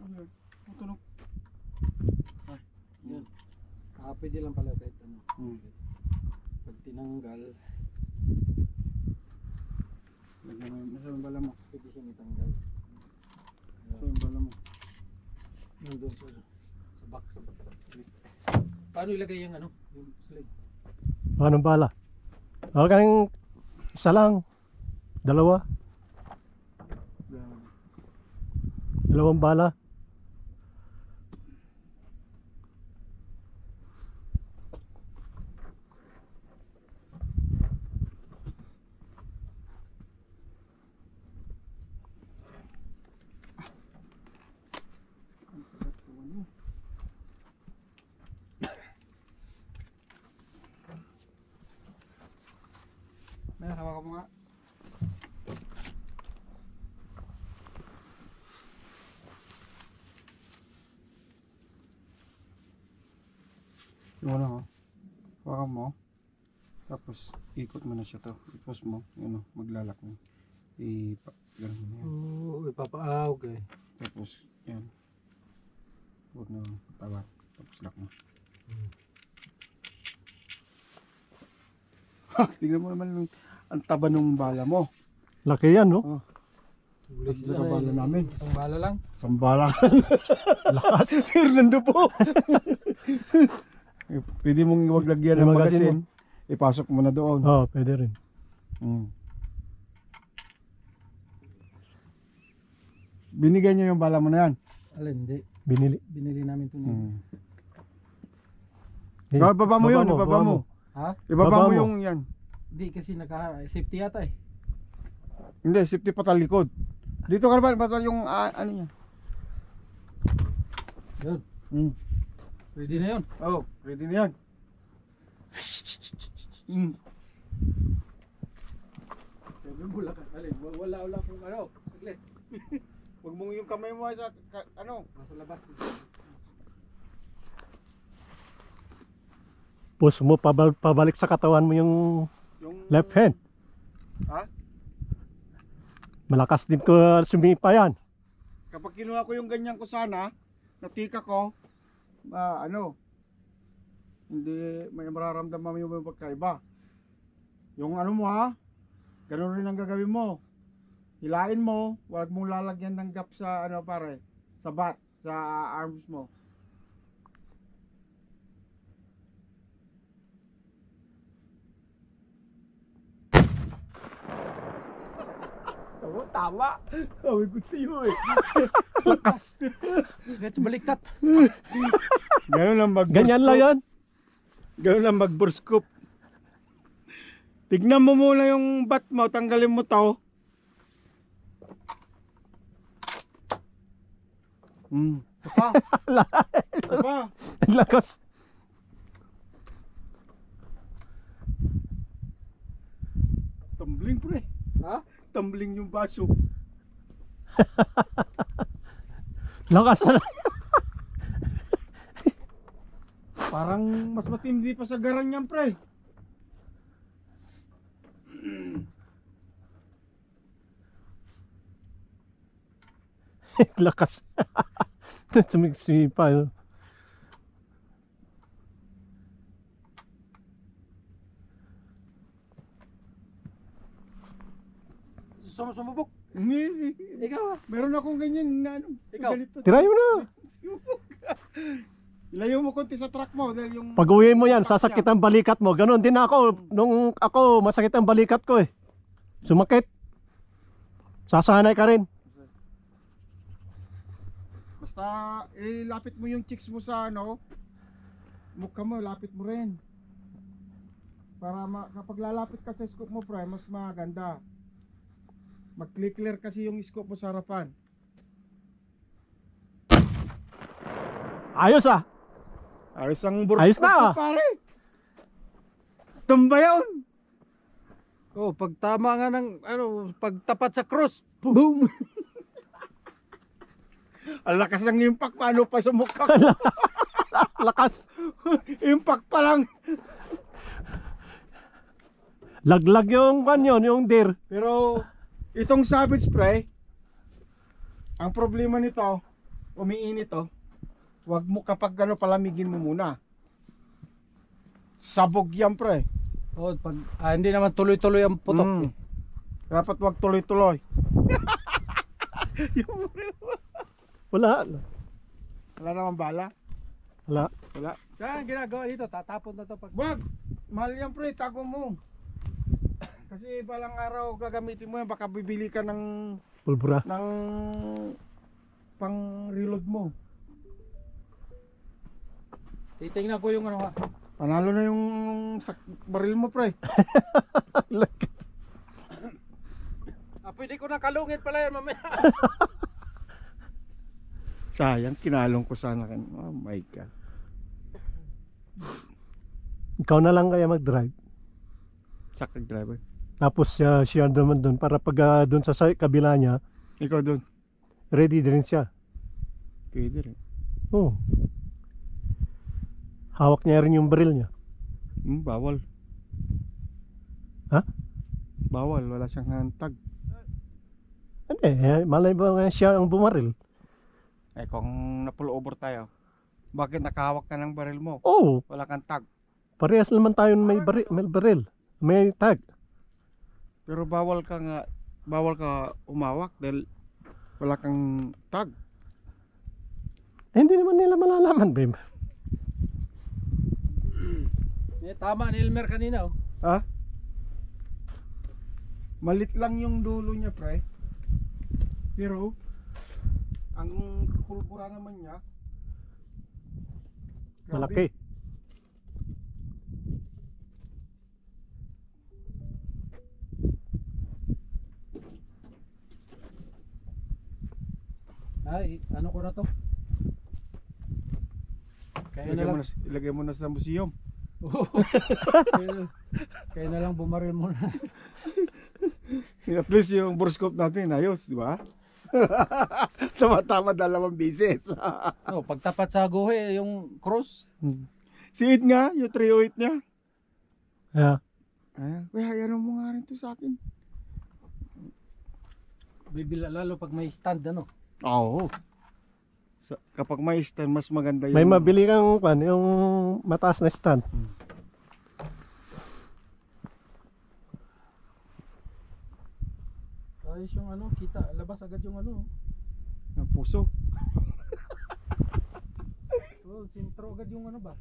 Tunog. Ay, yun. Pwede lang pala kahit ano. Pag tinanggal, Lagyan mo yung masama bala mo. pwede siyang itanggal. Masama bala mo. Nandun sa box. Paano ilagay yung ano? Yung slide? Anong bala? Huwag kang isa lang. Dalawa. Dalawang bala. May hawakan mo nga. Yung ano, hawakan mo. Tapos ikot mo na siya to. I-post mo, yun o, maglalak mo. Ganun mo na yan. Oo, okay. Tapos, yan. Huwag na tawag. Tapos lock mo. Tingnan mo naman ang taba ng bala mo. Laki yan, no? Tapos sa bala namin. Isang bala lang. Isang bala. Lakas. Fernando po. Pwede mong huwag lagyan ng Yung magasin magasin. Ipasok mo na doon. Oo, pwede rin. Binigay niyo yung bala mo na yan. Alin, hindi. Binili namin ito. Eh, Ibaba mo yun, ibaba mo. Ha? Ibaba Baba mo mo. yung yan. Hindi kasi safety yata eh. Hindi, safety pa talikod. Dito ka naman, basta yung ano niya. Yun. Ready na yun. Oh, ready na yan. Sabi mo lang. Alin, wala kung ano. Saglit. Huwag mong yung kamay mo sa ano. Nasa labas. Push mo, pabalik sa katawan mo yung Yung left hand. Ha? Malakas din ko sumipa yan. Kapag kinuha ko yung ganyan ko sana, natika ko, ano, hindi may mararamdaman mo yung pagkaiba. Yung ano mo ha, ganun rin ang gagawin mo. Hilain mo, huwag mong lalagyan ng gap sa ano pare, sa bat, sa arms mo. Tama. Sabi ko sa iyo eh. Lakas. Saglit, balikat. Ganun lang Ganyan lang yan. Ganun lang mag-burscoop. Tignan mo muna yung bat mo, tanggalin mo to. Sapa. Sapa. Lakas. Tumbling pre. Ha? Tumbling yung baso. Lakas. Parang mas matindi pa sa garang yan pre. Lakas. Sumipa. No? Sumubok. Ikaw ah. Meron akong ganyan na ano. Ikaw. Ganito. Tirayo mo na. Ilayo mo konti sa truck mo dahil yung Pag uwi mo yan, sasakit ang balikat mo. Ganon din ako. Nung ako, masakit ang balikat ko eh. Sumakit. Sasanay ka rin. basta lapit mo yung chicks mo sa ano, mukha mo, lapit mo rin. Para kapag lalapit ka sa scope mo pre, mas maganda. Mag-clear kasi yung scope mo sa harapan. Ayos ah. Ayos ang Ayos na. pare. Tumba yun. Oh, pag tama nga ng ano, pagtapat sa cross. Boom. Ang lakas ng impact, paano pa sa mukha ko? Lakas. Impact pa lang. Laglag yung kanyon, yung deer. Pero itong Savage Spray, ang problema nito, umiinit oh. Wag mo kapag ano palamigin mo muna. Sabog yan pre. Oh, pag hindi naman tuloy-tuloy ang putok. Mm. Eh. Dapat wag tuloy-tuloy. Wala. Wala naman bala. Wala. Wala. Kaya ang ginagawa dito, tatapon na to pag... Wag! Mahal yan pre, tago mo. Kasi balang araw gagamitin mo yan, baka bibili ka ng Pulbura. pang reload mo. Titingnan ko yung ano ha. Panalo na yung baril mo pre. Pwede ko na kalungit pala yan mamaya. Sayang, kinalong ko sana kan. Oh my god. Ikaw na lang kaya mag-drive. Sakag driver. Tapos siya naman doon para pag doon sa kabila niya, Ikaw dun. ready din siya. Pwede rin. Oh. Hawak niya rin yung baril niya. Bawal. Ha? Bawal, wala siyang hantag. Hindi, malay ba nga siya ang bumaril? Eh kung na-pull over tayo, bakit nakahawak ka ng baril mo? Oh, Wala kang tag. parehas naman tayo may baril. May tag. Pero bawal ka umawak dahil wala kang tag. Hindi naman nila malalaman, babe. Tama ni Elmer kanina oh. Ha? Malit lang yung dulo niya, pre. Pero ang pulbura naman niya grabe. Malaki. Ay, ano ko na to? Kaya na lang. Ilagay mo na sa museum. Kaya na lang bumaril muna. At least yung borescope natin ayos, di ba? Tama-tama 2 beses. Oh, pagtapat sa guhe yung cross. Si Ed nga, yung 308 niya. Yeah. Hayaan mo nga rin to sa akin. Bibila lalo pag may stand ano. Oo. Kapag may stand, mas maganda yung... May mabili kang yung mataas na stand. Ayos yung ano, kita, labas agad yung ano. Ng puso. Oh, sintro agad yung ano ba?